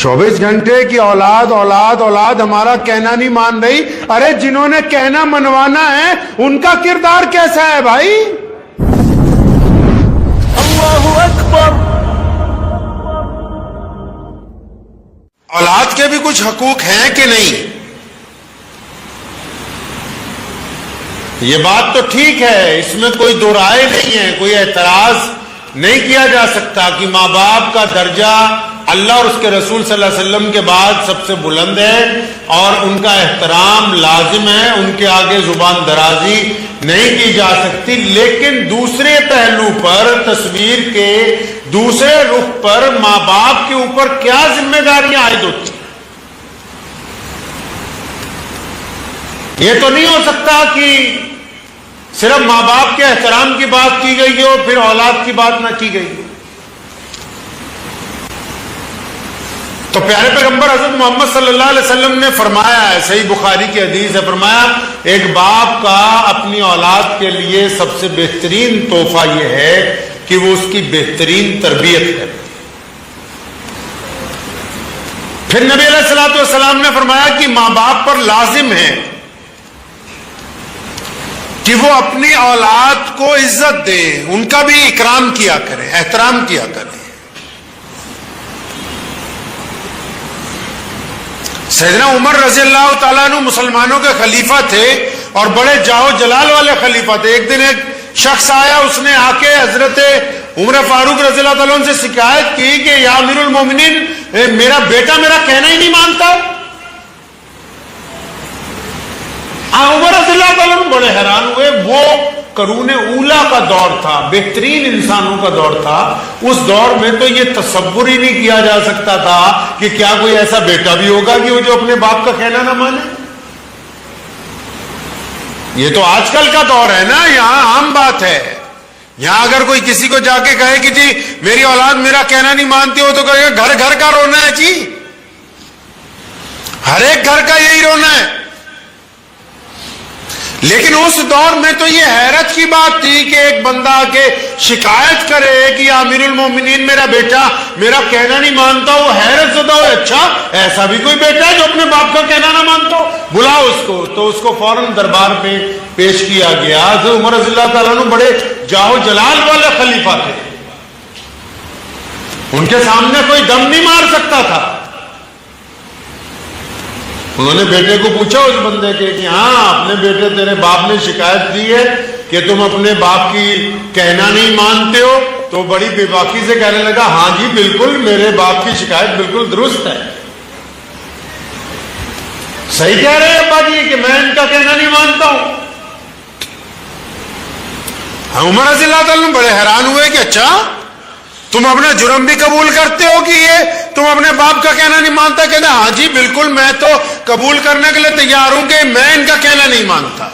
24 گھنٹے کی اولاد اولاد اولاد ہمارا کہنا نہیں مان رہی. ارے جنہوں نے کہنا منوانا ہے ان کا کردار کیسا ہے بھائی؟ اللہ اکبر. اولاد کے بھی کچھ حقوق ہیں کہ نہیں؟ یہ بات تو ٹھیک ہے، اس میں کوئی دو رائے نہیں ہے، کوئی اعتراض نہیں کیا جا سکتا کہ ماں باپ کا درجہ اللہ اور اس کے رسول صلی اللہ علیہ وسلم کے بعد سب سے بلند ہے اور ان کا احترام لازم ہے، ان کے آگے زبان درازی نہیں کی جا سکتی. لیکن دوسرے پہلو پر، تصویر کے دوسرے رخ پر ماں باپ کے اوپر کیا ذمہ داریاں عائد ہوتی ہیں؟ یہ تو نہیں ہو سکتا کہ صرف ماں باپ کے احترام کی بات کی گئی ہو پھر اولاد کی بات نہ کی گئی ہو. تو پیارے پیغمبر حضرت محمد صلی اللہ علیہ وسلم نے فرمایا ہے، صحیح بخاری کی حدیث ہے، فرمایا ایک باپ کا اپنی اولاد کے لیے سب سے بہترین تحفہ یہ ہے کہ وہ اس کی بہترین تربیت کرے. پھر نبی علیہ الصلوۃ والسلام نے فرمایا کہ ماں باپ پر لازم ہے کہ وہ اپنی اولاد کو عزت دیں، ان کا بھی اکرام کیا کریں، احترام کیا کریں. سیدنا عمر رضی اللہ تعالیٰ عنہ مسلمانوں کے خلیفہ تھے اور بڑے جاہ و جلال والے خلیفہ تھے. ایک دن ایک شخص آیا، اس نے آ کے حضرت عمر فاروق رضی اللہ تعالیٰ عنہ سے شکایت کی کہ یا امیر المومنین، میرا بیٹا میرا کہنا ہی نہیں مانتا. عمر رضی اللہ تعالیٰ عنہ بڑے حیران ہوئے. وہ قرون اولا کا دور تھا، بہترین انسانوں کا دور تھا. اس دور میں تو یہ تصور ہی نہیں کیا جا سکتا تھا کہ کیا کوئی ایسا بیٹا بھی ہوگا کہ وہ جو اپنے باپ کا کہنا نہ مانے. یہ تو آج کل کا دور ہے نا، یہاں عام بات ہے. یہاں اگر کوئی کسی کو جا کے کہے کہ جی میری اولاد میرا کہنا نہیں مانتی ہو تو کہے گا گھر گھر کا رونا ہے جی، ہر ایک گھر کا یہی رونا ہے. لیکن اس دور میں تو یہ حیرت کی بات تھی کہ ایک بندہ آ کے شکایت کرے کہ یا امیر المومنین میرا بیٹا میرا کہنا نہیں مانتا. وہ حیرت زدہ ہو، اچھا ایسا بھی کوئی بیٹا ہے جو اپنے باپ کا کہنا نہ مانتا ہو، بلاؤ اس کو. تو اس کو فوراً دربار پہ پیش کیا گیا. حضرت عمر رضی اللہ تعالیٰ عنہ بڑے جاہ و جلال والے خلیفہ تھے، ان کے سامنے کوئی دم نہیں مار سکتا تھا. انہوں نے بیٹے کو پوچھا اس بندے کے کہ ہاں اپنے بیٹے تیرے باپ نے شکایت کی ہے کہ تم اپنے باپ کی کہنا نہیں مانتے ہو. تو بڑی بے باکی سے کہنے لگا ہاں جی بالکل، میرے باپ کی شکایت بالکل درست ہے. صحیح کہہ رہے ہیں ابا جی کہ میں ان کا کہنا نہیں مانتا ہوں. عمر رضی اللہ تعالیٰ بڑے حیران ہوئے کہ اچھا تم اپنا جرم بھی قبول کرتے ہو کہ یہ تم اپنے باپ کا کہنا نہیں مانتا؟ کہتے ہاں جی بالکل، میں تو قبول کرنے کے لیے تیار ہوں کہ میں ان کا کہنا نہیں مانتا.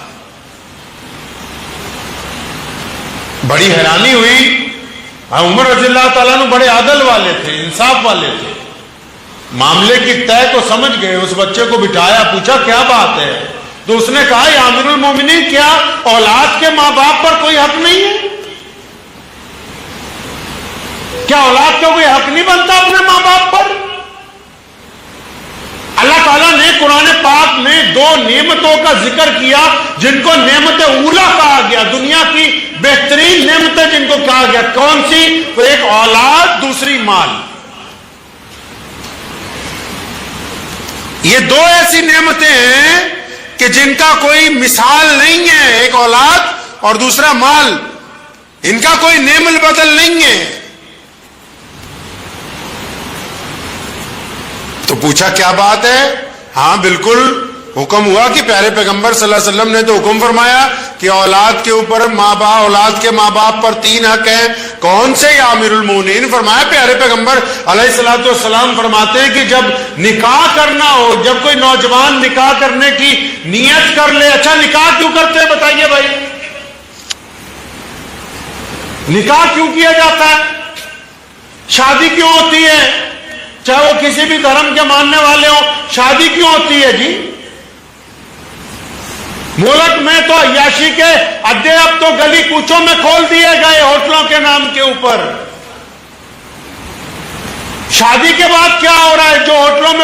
بڑی حیرانی ہوئی. عمر رضی اللہ تعالیٰ عنہ بڑے عدل والے تھے، انصاف والے تھے، معاملے کی طے کو سمجھ گئے. اس بچے کو بٹھایا، پوچھا کیا بات ہے؟ تو اس نے کہا یا امیر المومنین، کیا اولاد کے ماں باپ پر کوئی حق نہیں ہے؟ کیا اولاد کو کوئی حق نہیں بنتا اپنے ماں باپ پر؟ اللہ تعالیٰ نے قرآن پاک میں دو نعمتوں کا ذکر کیا جن کو نعمت اولا کہا گیا، دنیا کی بہترین نعمتیں جن کو کہا گیا. کون سی؟ ایک اولاد، دوسری مال. یہ دو ایسی نعمتیں ہیں کہ جن کا کوئی مثال نہیں ہے. ایک اولاد اور دوسرا مال، ان کا کوئی نعم البدل نہیں ہے. تو پوچھا کیا بات ہے؟ ہاں بالکل، حکم ہوا کہ پیارے پیغمبر صلی اللہ علیہ وسلم نے تو حکم فرمایا کہ اولاد کے اوپر اولاد کے ماں باپ پر 3 حق ہیں. کون سے یا امیر المومنین؟ فرمایا پیارے پیغمبر علیہ الصلوۃ والسلام فرماتے ہیں کہ جب نکاح کرنا ہو، جب کوئی نوجوان نکاح کرنے کی نیت کر لے. اچھا نکاح کیوں کرتے ہیں بتائیے بھائی؟ نکاح کیوں کیا جاتا ہے؟ شادی کیوں ہوتی ہے؟ چاہے وہ کسی بھی دھرم کے ماننے والے ہوں، شادی کیوں ہوتی ہے جی؟ ملک میں تو عیاشی کے اڈے اب تو گلی کوچوں میں کھول دیے گئے ہوٹلوں کے نام کے اوپر. شادی کے بعد کیا ہو رہا ہے؟ جو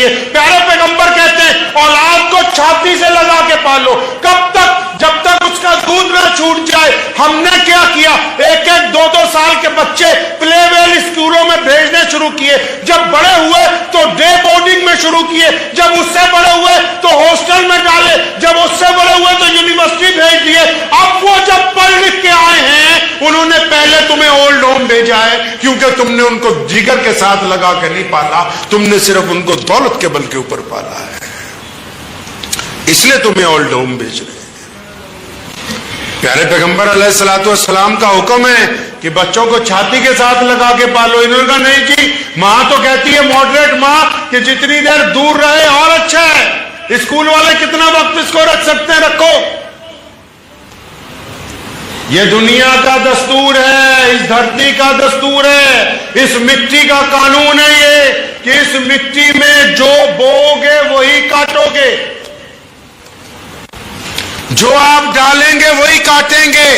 لیے. پیارے پیغمبر کہتے ہیں اولاد کو چھاتی سے لگا کے پالو. کب تک؟ جب تک اس کا دودھ نہ چھوٹ جائے. ہم نے کیا کیا؟ ایک ایک دو دو سال کے بچے پلے ویل اسکولوں میں بھیجنے شروع کیے. جب بڑے ہوئے تو ڈے بورڈنگ میں شروع کیے. جب اس سے بڑے ہوئے تو ہاسٹل میں ڈالے. جب اس سے بڑے ہوئے تو یونیورسٹی بھیج دیے. اب وہ جب پڑھ لکھ کے آئے ہیں انہوں نے پہلے تمہیں اولڈ ہوم بھیجا ہے کیونکہ تم نے ان کو جگر کے ساتھ لگا کے نہیں پالا. تم نے صرف ان کو دولت کے بل کے اوپر پالا ہے, اس لیے تمہیں اولڈ ہوم بھیج رہے ہیں. پیارے پیغمبر علیہ الصلوۃ والسلام کا حکم ہے کہ بچوں کو چھاتی کے ساتھ لگا کے پالو. انہوں نے کہا نہیں جی, ماں تو کہتی ہے ماڈریٹ ماں کہ جتنی دیر دور رہے اور اچھا ہے. اسکول والے کتنا وقت اس کو رکھ سکتے ہیں, رکھو. یہ دنیا کا دستور ہے, اس دھرتی کا دستور ہے, اس مٹی کا قانون ہے یہ کہ اس مٹی میں جو بو گے وہی کاٹو گے, جو آپ ڈالیں گے وہی کاٹیں گے.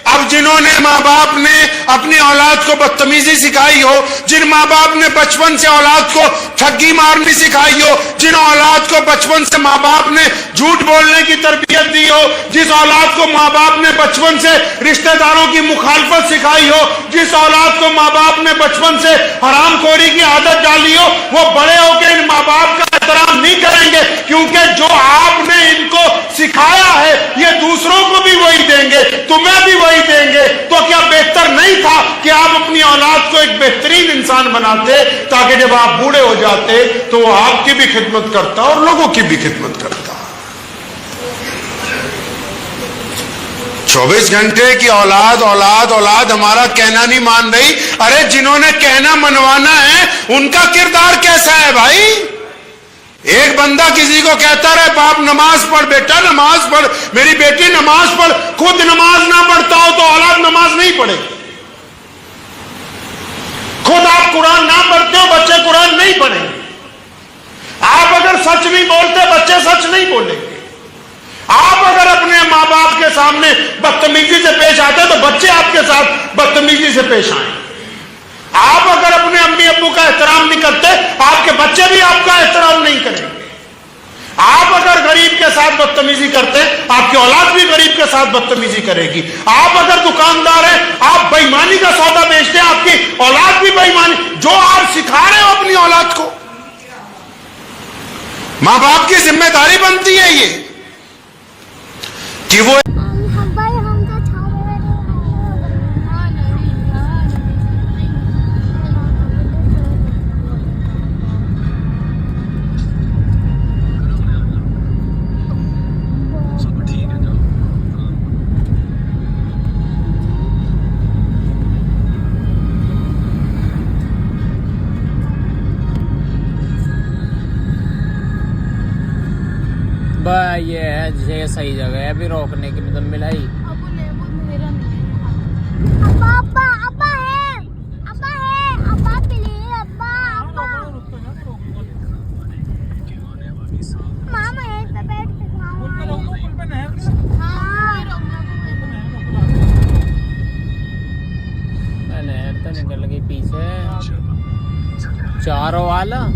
اب جنہوں نے ماں باپ نے اپنی اولاد کو بدتمیزی سکھائی ہو, جن ماں باپ نے بچپن سے اولاد کو ٹھگی مارنی سکھائی ہو, جن اولاد کو بچپن سے ماں باپ نے جھوٹ بولنے کی تربیت دی ہو, جس اولاد کو ماں باپ نے بچپن سے رشتہ داروں کی مخالفت سکھائی ہو, جس اولاد کو ماں باپ نے بچپن سے حرام خوری کی عادت ڈالی ہو, وہ بڑے ہو کے ان ماں باپ کا احترام نہیں کریں گے کیونکہ جو آپ نے ان کو سکھایا ہے یہ دوسروں کو بھی وہی دیں گے, تمہیں بھی وہی دیں گے. تو کیا بہتر نہیں تھا کہ آپ اپنی اولاد کو ایک بہترین انسان بناتے تاکہ جب آپ بوڑھے ہو جاتے تو وہ آپ کی بھی خدمت کرتا اور لوگوں کی بھی خدمت کرتا. 24 گھنٹے کی اولاد اولاد اولاد ہمارا کہنا نہیں مان رہی. ارے جنہوں نے کہنا منوانا ہے ان کا کردار کیسا ہے بھائی؟ ایک بندہ کسی کو کہتا رہے باپ نماز پڑھ, بیٹا نماز پڑھ, میری بیٹی نماز پڑھ, خود نماز نہ پڑھتا ہو تو اولاد نماز نہیں پڑھے. خود آپ قرآن نہ پڑھتے ہو بچے قرآن نہیں پڑھیں. آپ اگر سچ نہیں بولتے بچے سچ نہیں بولیں گے. آپ اگر اپنے ماں باپ کے سامنے بدتمیزی سے پیش آتے تو بچے آپ کے ساتھ بدتمیزی سے پیش آئیں. آپ اگر اپنے امی ابو کا احترام نہیں کرتے آپ کے بچے بھی آپ کا احترام نہیں کریں گے. آپ اگر غریب کے ساتھ بدتمیزی کرتے آپ کی اولاد بھی غریب کے ساتھ بدتمیزی کرے گی. آپ اگر دکاندار ہیں آپ بے ایمانی کا سودا بیچتے ہیں آپ کی اولاد بھی بے ایمانی. جو آپ سکھا رہے ہو اپنی اولاد کو, ماں باپ کی ذمہ داری بنتی ہے یہ کہ وہ یہ ہے جیسے صحیح جگہ ہے ابھی روکنے کی مطلب ملائی. نہر تو نکل گئی پیچھے چاروں والا.